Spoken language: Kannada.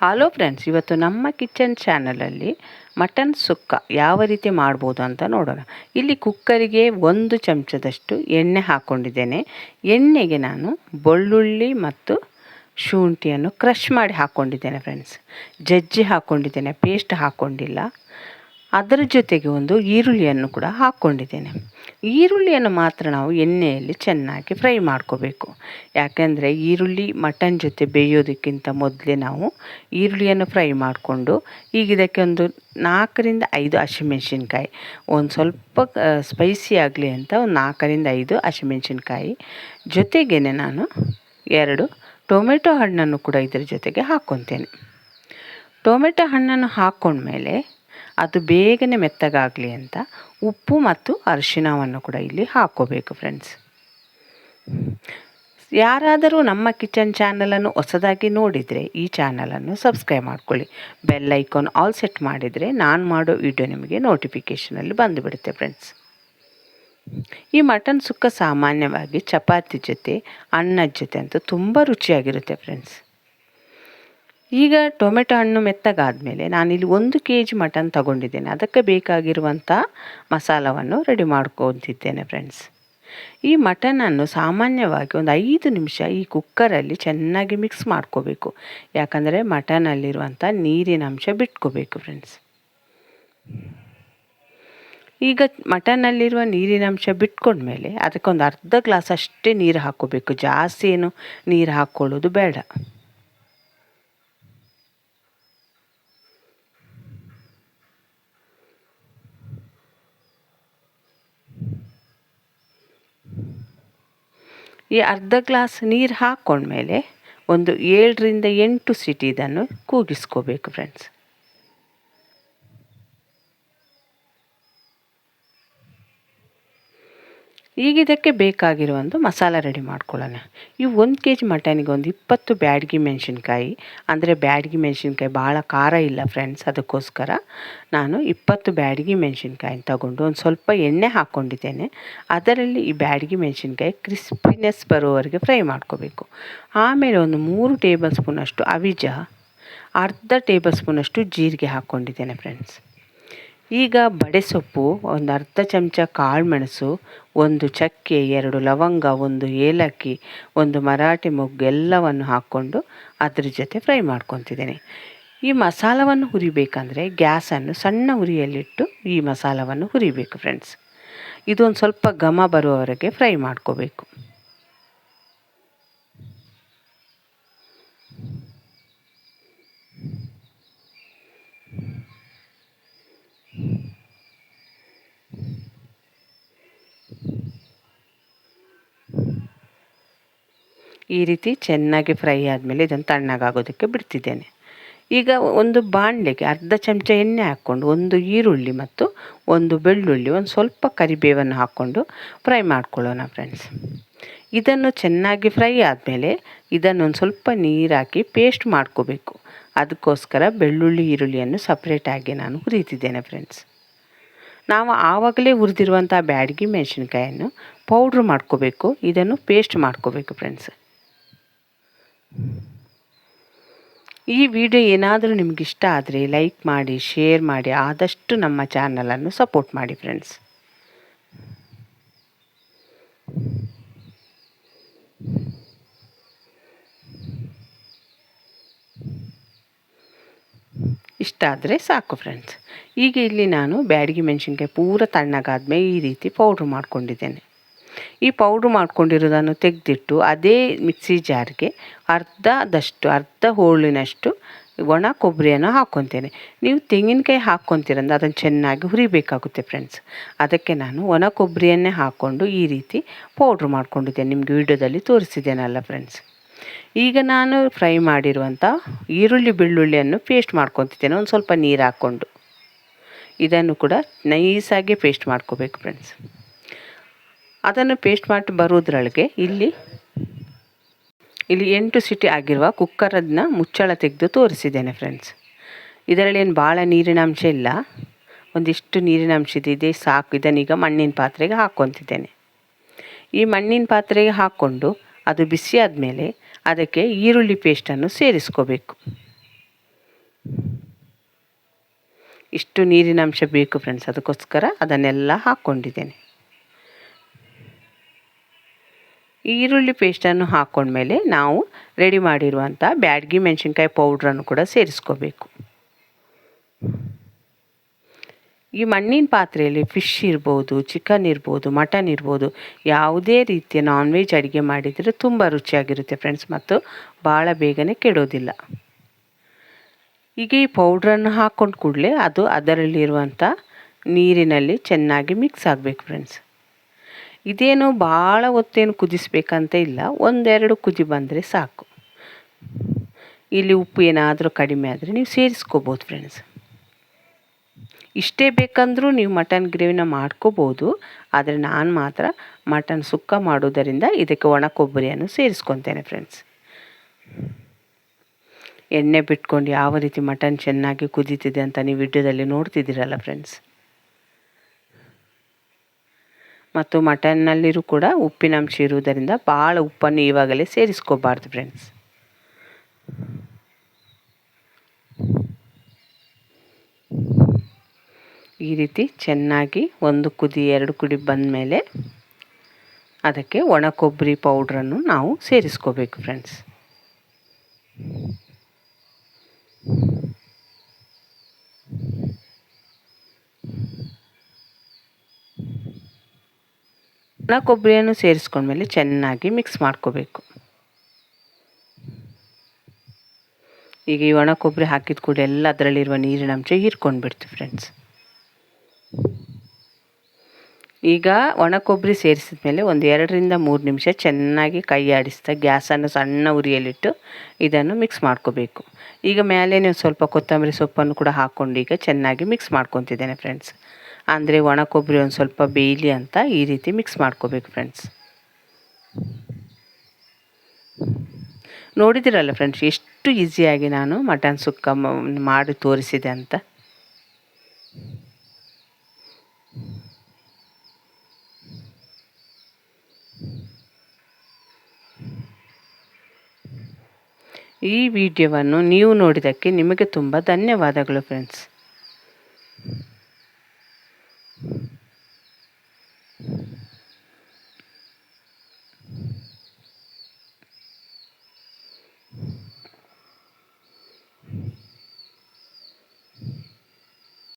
ಹಲೋ ಫ್ರೆಂಡ್ಸ್, ಇವತ್ತು ನಮ್ಮ ಕಿಚನ್ ಚಾನಲಲ್ಲಿ ಮಟನ್ ಸುಕ್ಕ ಯಾವ ರೀತಿ ಮಾಡ್ಬೋದು ಅಂತ ನೋಡೋಣ. ಇಲ್ಲಿ ಕುಕ್ಕರಿಗೆ 1 ಚಮಚದಷ್ಟು ಎಣ್ಣೆ ಹಾಕ್ಕೊಂಡಿದ್ದೇನೆ. ಎಣ್ಣೆಗೆ ನಾನು ಬೆಳ್ಳುಳ್ಳಿ ಮತ್ತು ಶುಂಠಿಯನ್ನು ಕ್ರಷ್ ಮಾಡಿ ಹಾಕ್ಕೊಂಡಿದ್ದೇನೆ ಫ್ರೆಂಡ್ಸ್. ಜಜ್ಜಿ ಹಾಕ್ಕೊಂಡಿದ್ದೇನೆ, ಪೇಸ್ಟ್ ಹಾಕ್ಕೊಂಡಿಲ್ಲ. ಅದರ ಜೊತೆಗೆ ಒಂದು ಈರುಳ್ಳಿಯನ್ನು ಕೂಡ ಹಾಕ್ಕೊಂಡಿದ್ದೇನೆ. ಈರುಳ್ಳಿಯನ್ನು ಮಾತ್ರ ನಾವು ಎಣ್ಣೆಯಲ್ಲಿ ಚೆನ್ನಾಗಿ ಫ್ರೈ ಮಾಡ್ಕೋಬೇಕು. ಯಾಕೆಂದರೆ ಈರುಳ್ಳಿ ಮಟನ್ ಜೊತೆ ಬೇಯೋದಕ್ಕಿಂತ ಮೊದಲೇ ನಾವು ಈರುಳ್ಳಿಯನ್ನು ಫ್ರೈ ಮಾಡಿಕೊಂಡು, ಈಗ ಇದಕ್ಕೆ ಒಂದು 4ರಿಂದ 5 ಹಸಿಮೆಣಸಿನ್ಕಾಯಿ, ಒಂದು ಸ್ವಲ್ಪ ಸ್ಪೈಸಿ ಆಗಲಿ ಅಂತ ಒಂದು 4ರಿಂದ 5 ಹಸಿಮೆಣಸಿನ್ಕಾಯಿ, ಜೊತೆಗೇ ನಾನು 2 ಟೊಮೆಟೊ ಹಣ್ಣನ್ನು ಕೂಡ ಇದರ ಜೊತೆಗೆ ಹಾಕ್ಕೊತೇನೆ. ಟೊಮೆಟೊ ಹಣ್ಣನ್ನು ಹಾಕ್ಕೊಂಡ್ಮೇಲೆ ಅದು ಬೇಗನೆ ಮೆತ್ತಗಾಗಲಿ ಅಂತ ಉಪ್ಪು ಮತ್ತು ಅರಿಶಿಣವನ್ನು ಕೂಡ ಇಲ್ಲಿ ಹಾಕ್ಕೋಬೇಕು ಫ್ರೆಂಡ್ಸ್. ಯಾರಾದರೂ ನಮ್ಮ ಕಿಚನ್ ಚಾನಲನ್ನು ಹೊಸದಾಗಿ ನೋಡಿದರೆ ಈ ಚಾನಲನ್ನು ಸಬ್ಸ್ಕ್ರೈಬ್ ಮಾಡ್ಕೊಳ್ಳಿ. ಬೆಲ್ ಐಕಾನ್ ಆಲ್ ಸೆಟ್ ಮಾಡಿದರೆ ನಾನು ಮಾಡೋ ವಿಡಿಯೋ ನಿಮಗೆ ನೋಟಿಫಿಕೇಷನಲ್ಲಿ ಬಂದುಬಿಡುತ್ತೆ ಫ್ರೆಂಡ್ಸ್. ಈ ಮಟನ್ ಸುಕ್ಕ ಸಾಮಾನ್ಯವಾಗಿ ಚಪಾತಿ ಜೊತೆ, ಅನ್ನದ ಜೊತೆ ಅಂತೂ ತುಂಬ ರುಚಿಯಾಗಿರುತ್ತೆ ಫ್ರೆಂಡ್ಸ್. ಈಗ ಟೊಮೆಟೊ ಹಣ್ಣು ಮೆತ್ತಗಾದಮೇಲೆ ನಾನಿಲ್ಲಿ 1 kg ಮಟನ್ ತಗೊಂಡಿದ್ದೇನೆ. ಅದಕ್ಕೆ ಬೇಕಾಗಿರುವಂಥ ಮಸಾಲವನ್ನು ರೆಡಿ ಮಾಡ್ಕೊತಿದ್ದೇನೆ ಫ್ರೆಂಡ್ಸ್. ಈ ಮಟನನ್ನು ಸಾಮಾನ್ಯವಾಗಿ ಒಂದು 5 ನಿಮಿಷ ಈ ಕುಕ್ಕರಲ್ಲಿ ಚೆನ್ನಾಗಿ ಮಿಕ್ಸ್ ಮಾಡ್ಕೋಬೇಕು. ಯಾಕಂದರೆ ಮಟನಲ್ಲಿರುವಂಥ ನೀರಿನ ಅಂಶ ಬಿಟ್ಕೋಬೇಕು ಫ್ರೆಂಡ್ಸ್. ಈಗ ಮಟನಲ್ಲಿರುವ ನೀರಿನ ಅಂಶ ಬಿಟ್ಕೊಂಡ್ಮೇಲೆ ಅದಕ್ಕೊಂದು ಅರ್ಧ ಗ್ಲಾಸ್ ಅಷ್ಟೇ ನೀರು ಹಾಕ್ಕೋಬೇಕು. ಜಾಸ್ತಿ ಏನು ನೀರು ಹಾಕ್ಕೊಳ್ಳೋದು ಬೇಡ. ಈ ಅರ್ಧ ಗ್ಲಾಸ್ ನೀರು ಹಾಕ್ಕೊಂಡ್ಮೇಲೆ ಒಂದು 7ರಿಂದ 8 ಸೀಟಿ ಇದನ್ನು ಕೂಗಿಸ್ಕೋಬೇಕು ಫ್ರೆಂಡ್ಸ್. ಈಗ ಇದಕ್ಕೆ ಬೇಕಾಗಿರುವಂಥ ಮಸಾಲ ರೆಡಿ ಮಾಡ್ಕೊಳ್ಳೋಣ. ಈ 1 kg ಮಟನಿಗೆ ಒಂದು 20 ಬ್ಯಾಡಗಿ ಮೆಣಸಿನ್ಕಾಯಿ, ಅಂದರೆ ಬ್ಯಾಡಗಿ ಮೆಣಸಿನ್ಕಾಯಿ ಭಾಳ ಖಾರ ಇಲ್ಲ ಫ್ರೆಂಡ್ಸ್, ಅದಕ್ಕೋಸ್ಕರ ನಾನು 20 ಬ್ಯಾಡಗಿ ಮೆಣಸಿನ್ಕಾಯಿನ ತಗೊಂಡು ಒಂದು ಸ್ವಲ್ಪ ಎಣ್ಣೆ ಹಾಕ್ಕೊಂಡಿದ್ದೇನೆ. ಅದರಲ್ಲಿ ಈ ಬ್ಯಾಡಗಿ ಮೆಣಸಿನ್ಕಾಯಿ ಕ್ರಿಸ್ಪಿನೆಸ್ ಬರೋವರೆಗೆ ಫ್ರೈ ಮಾಡ್ಕೋಬೇಕು. ಆಮೇಲೆ ಒಂದು 3 ಟೇಬಲ್ ಸ್ಪೂನಷ್ಟು ಅವಿಜ, ಅರ್ಧ ಟೇಬಲ್ ಸ್ಪೂನಷ್ಟು ಜೀರಿಗೆ ಹಾಕ್ಕೊಂಡಿದ್ದೇನೆ ಫ್ರೆಂಡ್ಸ್. ಈಗ ಬಡೆಸೊಪ್ಪು, ಒಂದು ಅರ್ಧ ಚಮಚ ಕಾಳುಮೆಣಸು, 1 ಚಕ್ಕೆ, 2 ಲವಂಗ, 1 ಏಲಕ್ಕಿ, 1 ಮರಾಠಿ ಮೊಗ್ಗು ಎಲ್ಲವನ್ನು ಹಾಕ್ಕೊಂಡು ಅದ್ರ ಜೊತೆ ಫ್ರೈ ಮಾಡ್ಕೊತಿದ್ದೇನೆ. ಈ ಮಸಾಲವನ್ನು ಹುರಿಬೇಕಂದ್ರೆ ಗ್ಯಾಸನ್ನು ಸಣ್ಣ ಉರಿಯಲ್ಲಿಟ್ಟು ಈ ಮಸಾಲವನ್ನು ಹುರಿಬೇಕು ಫ್ರೆಂಡ್ಸ್. ಇದೊಂದು ಸ್ವಲ್ಪ ಘಮ ಬರುವವರೆಗೆ ಫ್ರೈ ಮಾಡ್ಕೋಬೇಕು. ಈ ರೀತಿ ಚೆನ್ನಾಗಿ ಫ್ರೈ ಆದಮೇಲೆ ಇದನ್ನು ತಣ್ಣಗಾಗೋದಕ್ಕೆ ಬಿಡ್ತಿದ್ದೇನೆ. ಈಗ ಒಂದು ಬಾಣಲೆಗೆ ಅರ್ಧ ಚಮಚ ಎಣ್ಣೆ ಹಾಕ್ಕೊಂಡು 1 ಈರುಳ್ಳಿ ಮತ್ತು 1 ಬೆಳ್ಳುಳ್ಳಿ, ಒಂದು ಸ್ವಲ್ಪ ಕರಿಬೇವನ್ನು ಹಾಕ್ಕೊಂಡು ಫ್ರೈ ಮಾಡ್ಕೊಳ್ಳೋಣ ಫ್ರೆಂಡ್ಸ್. ಇದನ್ನು ಚೆನ್ನಾಗಿ ಫ್ರೈ ಆದಮೇಲೆ ಇದನ್ನೊಂದು ಸ್ವಲ್ಪ ನೀರು ಹಾಕಿ ಪೇಸ್ಟ್ ಮಾಡ್ಕೋಬೇಕು. ಅದಕ್ಕೋಸ್ಕರ ಬೆಳ್ಳುಳ್ಳಿ ಈರುಳ್ಳಿಯನ್ನು ಸಪ್ರೇಟಾಗಿ ನಾನು ಹುರಿತಿದ್ದೇನೆ ಫ್ರೆಂಡ್ಸ್. ನಾವು ಆವಾಗಲೇ ಹುರಿದಿರುವಂಥ ಬ್ಯಾಡಗಿ ಮೆಣಸಿನ್ಕಾಯನ್ನು ಪೌಡ್ರ್ ಮಾಡ್ಕೋಬೇಕು. ಇದನ್ನು ಪೇಸ್ಟ್ ಮಾಡ್ಕೋಬೇಕು ಫ್ರೆಂಡ್ಸ್. ಈ ವಿಡಿಯೋ ಏನಾದರೂ ನಿಮಗಿಷ್ಟ ಆದರೆ ಲೈಕ್ ಮಾಡಿ, ಶೇರ್ ಮಾಡಿ, ಆದಷ್ಟು ನಮ್ಮ ಚಾನಲನ್ನು ಸಪೋರ್ಟ್ ಮಾಡಿ ಫ್ರೆಂಡ್ಸ್. ಇಷ್ಟ ಆದರೆ ಸಾಕು ಫ್ರೆಂಡ್ಸ್. ಈಗ ಇಲ್ಲಿ ನಾನು ಬ್ಯಾಡಗಿ ಮೆಣಸಿನ್ಕಾಯಿ ಪೂರ ತಣ್ಣಗಾದ್ಮೇಲೆ ಈ ರೀತಿ ಪೌಡ್ರ್ ಮಾಡ್ಕೊಂಡಿದ್ದೇನೆ. ಈ ಪೌಡ್ರ್ ಮಾಡ್ಕೊಂಡಿರೋದನ್ನು ತೆಗೆದಿಟ್ಟು ಅದೇ ಮಿಕ್ಸಿ ಜಾರ್ಗೆ ಅರ್ಧ ಹೋಳಿನಷ್ಟು ಒಣ ಕೊಬ್ಬರಿಯನ್ನು ಹಾಕ್ಕೊತೇನೆ. ನೀವು ತೆಂಗಿನಕಾಯಿ ಹಾಕ್ಕೊತೀರಂದ್ರೆ ಅದನ್ನು ಚೆನ್ನಾಗಿ ಹುರಿಬೇಕಾಗುತ್ತೆ ಫ್ರೆಂಡ್ಸ್. ಅದಕ್ಕೆ ನಾನು ಒಣ ಕೊಬ್ಬರಿಯನ್ನೇ ಹಾಕ್ಕೊಂಡು ಈ ರೀತಿ ಪೌಡ್ರ್ ಮಾಡ್ಕೊಂಡಿದ್ದೇನೆ. ನಿಮಗೆ ವಿಡಿಯೋದಲ್ಲಿ ತೋರಿಸಿದ್ದೇನಲ್ಲ ಫ್ರೆಂಡ್ಸ್. ಈಗ ನಾನು ಫ್ರೈ ಮಾಡಿರುವಂಥ ಈರುಳ್ಳಿ ಬೆಳ್ಳುಳ್ಳಿಯನ್ನು ಪೇಸ್ಟ್ ಮಾಡ್ಕೊತಿದ್ದೇನೆ, ಒಂದು ಸ್ವಲ್ಪ ನೀರು ಹಾಕ್ಕೊಂಡು. ಇದನ್ನು ಕೂಡ ನೈಸಾಗಿ ಪೇಸ್ಟ್ ಮಾಡ್ಕೋಬೇಕು ಫ್ರೆಂಡ್ಸ್. ಅದನ್ನು ಪೇಸ್ಟ್ ಮಾಡಿ ಬರೋದ್ರೊಳಗೆ ಇಲ್ಲಿ 8 ಸೀಟಿ ಆಗಿರುವ ಕುಕ್ಕರನ್ನು ಮುಚ್ಚಳ ತೆಗೆದು ತೋರಿಸಿದ್ದೇನೆ ಫ್ರೆಂಡ್ಸ್. ಇದರಲ್ಲಿ ಏನು ಭಾಳ ನೀರಿನ ಅಂಶ ಇಲ್ಲ, ಒಂದಿಷ್ಟು ನೀರಿನ ಅಂಶ ಇದೆ ಸಾಕು. ಇದನ್ನೀಗ ಮಣ್ಣಿನ ಪಾತ್ರೆಗೆ ಹಾಕ್ಕೊತಿದ್ದೇನೆ. ಈ ಮಣ್ಣಿನ ಪಾತ್ರೆಗೆ ಹಾಕ್ಕೊಂಡು ಅದು ಬಿಸಿ ಆದಮೇಲೆ ಅದಕ್ಕೆ ಈರುಳ್ಳಿ ಪೇಸ್ಟನ್ನು ಸೇರಿಸ್ಕೋಬೇಕು. ಇಷ್ಟು ನೀರಿನ ಅಂಶ ಬೇಕು ಫ್ರೆಂಡ್ಸ್, ಅದಕ್ಕೋಸ್ಕರ ಅದನ್ನೆಲ್ಲ ಹಾಕ್ಕೊಂಡಿದ್ದೇನೆ. ಈರುಳ್ಳಿ ಪೇಸ್ಟನ್ನು ಹಾಕ್ಕೊಂಡ್ಮೇಲೆ ನಾವು ರೆಡಿ ಮಾಡಿರುವಂಥ ಬ್ಯಾಡಗಿ ಮೆಣಸಿನ್ಕಾಯಿ ಪೌಡ್ರನ್ನು ಕೂಡ ಸೇರಿಸ್ಕೋಬೇಕು. ಈ ಮಣ್ಣಿನ ಪಾತ್ರೆಯಲ್ಲಿ ಫಿಶ್ ಇರ್ಬೋದು, ಚಿಕನ್ ಇರ್ಬೋದು, ಮಟನ್ ಇರ್ಬೋದು, ಯಾವುದೇ ರೀತಿಯ ನಾನ್ ವೆಜ್ ಅಡುಗೆ ಮಾಡಿದರೆ ತುಂಬ ರುಚಿಯಾಗಿರುತ್ತೆ ಫ್ರೆಂಡ್ಸ್, ಮತ್ತು ಭಾಳ ಬೇಗನೆ ಕೆಡೋದಿಲ್ಲ. ಈಗ ಈ ಪೌಡ್ರನ್ನು ಹಾಕ್ಕೊಂಡು ಕೂಡಲೇ ಅದು ಅದರಲ್ಲಿರುವಂಥ ನೀರಿನಲ್ಲಿ ಚೆನ್ನಾಗಿ ಮಿಕ್ಸ್ ಆಗಬೇಕು ಫ್ರೆಂಡ್ಸ್. ಇದೇನು ಭಾಳ ಹೊತ್ತೇನು ಕುದಿಸ್ಬೇಕಂತ ಇಲ್ಲ, ಒಂದೆರಡು ಕುದಿ ಬಂದರೆ ಸಾಕು. ಇಲ್ಲಿ ಉಪ್ಪು ಏನಾದರೂ ಕಡಿಮೆ ಆದರೆ ನೀವು ಸೇರಿಸ್ಕೋಬೋದು ಫ್ರೆಂಡ್ಸ್. ಇಷ್ಟೇ ಬೇಕಂದ್ರೂ ನೀವು ಮಟನ್ ಗ್ರೇವಿನ ಮಾಡ್ಕೋಬೋದು, ಆದರೆ ನಾನು ಮಾತ್ರ ಮಟನ್ ಸುಕ್ಕ ಮಾಡೋದರಿಂದ ಇದಕ್ಕೆ ಒಣ ಕೊಬ್ಬರಿಯನ್ನು ಸೇರಿಸ್ಕೊತೇನೆ ಫ್ರೆಂಡ್ಸ್. ಎಣ್ಣೆ ಬಿಟ್ಕೊಂಡು ಯಾವ ರೀತಿ ಮಟನ್ ಚೆನ್ನಾಗಿ ಕುದೀತಿದೆ ಅಂತ ನೀವು ವಿಡಿಯೋದಲ್ಲಿ ನೋಡ್ತಿದ್ದೀರಲ್ಲ ಫ್ರೆಂಡ್ಸ್. ಮತ್ತು ಮಟನ್ನಲ್ಲಿರೂ ಕೂಡ ಉಪ್ಪಿನಂಶ ಇರುವುದರಿಂದ ಭಾಳ ಉಪ್ಪನ್ನು ಇವಾಗಲೇ ಸೇರಿಸ್ಕೋಬಾರ್ದು ಫ್ರೆಂಡ್ಸ್. ಈ ರೀತಿ ಚೆನ್ನಾಗಿ ಒಂದು ಕುದಿ ಎರಡು ಕುದಿ ಬಂದ ಮೇಲೆ ಅದಕ್ಕೆ ಒಣ ಕೊಬ್ಬರಿ ಪೌಡ್ರನ್ನು ನಾವು ಸೇರಿಸ್ಕೋಬೇಕು ಫ್ರೆಂಡ್ಸ್. ಒಣ ಕೊಬ್ಬರಿಯನ್ನು ಸೇರಿಸ್ಕೊಂಡ್ಮೇಲೆ ಚೆನ್ನಾಗಿ ಮಿಕ್ಸ್ ಮಾಡ್ಕೋಬೇಕು. ಈಗ ಈ ಒಣ ಕೊಬ್ಬರಿ ಹಾಕಿದ ಕೂಡ ಎಲ್ಲ ಅದರಲ್ಲಿರುವ ನೀರಿನ ಅಂಶ ಹೀರ್ಕೊಂಡು ಬಿಡ್ತೀವಿ ಫ್ರೆಂಡ್ಸ್. ಈಗ ಒಣ ಕೊಬ್ಬರಿ ಸೇರಿಸಿದ ಮೇಲೆ ಒಂದು 2-3 ನಿಮಿಷ ಚೆನ್ನಾಗಿ ಕೈ ಆಡಿಸ್ತಾ ಗ್ಯಾಸನ್ನು ಸಣ್ಣ ಉರಿಯಲ್ಲಿಟ್ಟು ಇದನ್ನು ಮಿಕ್ಸ್ ಮಾಡ್ಕೋಬೇಕು. ಈಗ ಮೇಲೆ ನೀವು ಸ್ವಲ್ಪ ಕೊತ್ತಂಬರಿ ಸೊಪ್ಪನ್ನು ಕೂಡ ಹಾಕ್ಕೊಂಡು ಈಗ ಚೆನ್ನಾಗಿ ಮಿಕ್ಸ್ ಮಾಡ್ಕೊತಿದ್ದೇನೆ ಫ್ರೆಂಡ್ಸ್. ಅಂದರೆ ಒಣ ಕೊಬ್ಬರಿ ಒಂದು ಸ್ವಲ್ಪ ಬೇಯಲಿ ಅಂತ ಈ ರೀತಿ ಮಿಕ್ಸ್ ಮಾಡ್ಕೋಬೇಕು ಫ್ರೆಂಡ್ಸ್. ನೋಡಿದಿರಲ್ಲ ಫ್ರೆಂಡ್ಸ್, ಎಷ್ಟು ಈಸಿಯಾಗಿ ನಾನು ಮಟನ್ ಸುಕ್ಕ ಮಾಡಿ ತೋರಿಸಿದೆ ಅಂತ. ಈ ವಿಡಿಯೋವನ್ನು ನೀವು ನೋಡಿದ್ದಕ್ಕೆ ನಿಮಗೆ ತುಂಬ ಧನ್ಯವಾದಗಳು ಫ್ರೆಂಡ್ಸ್.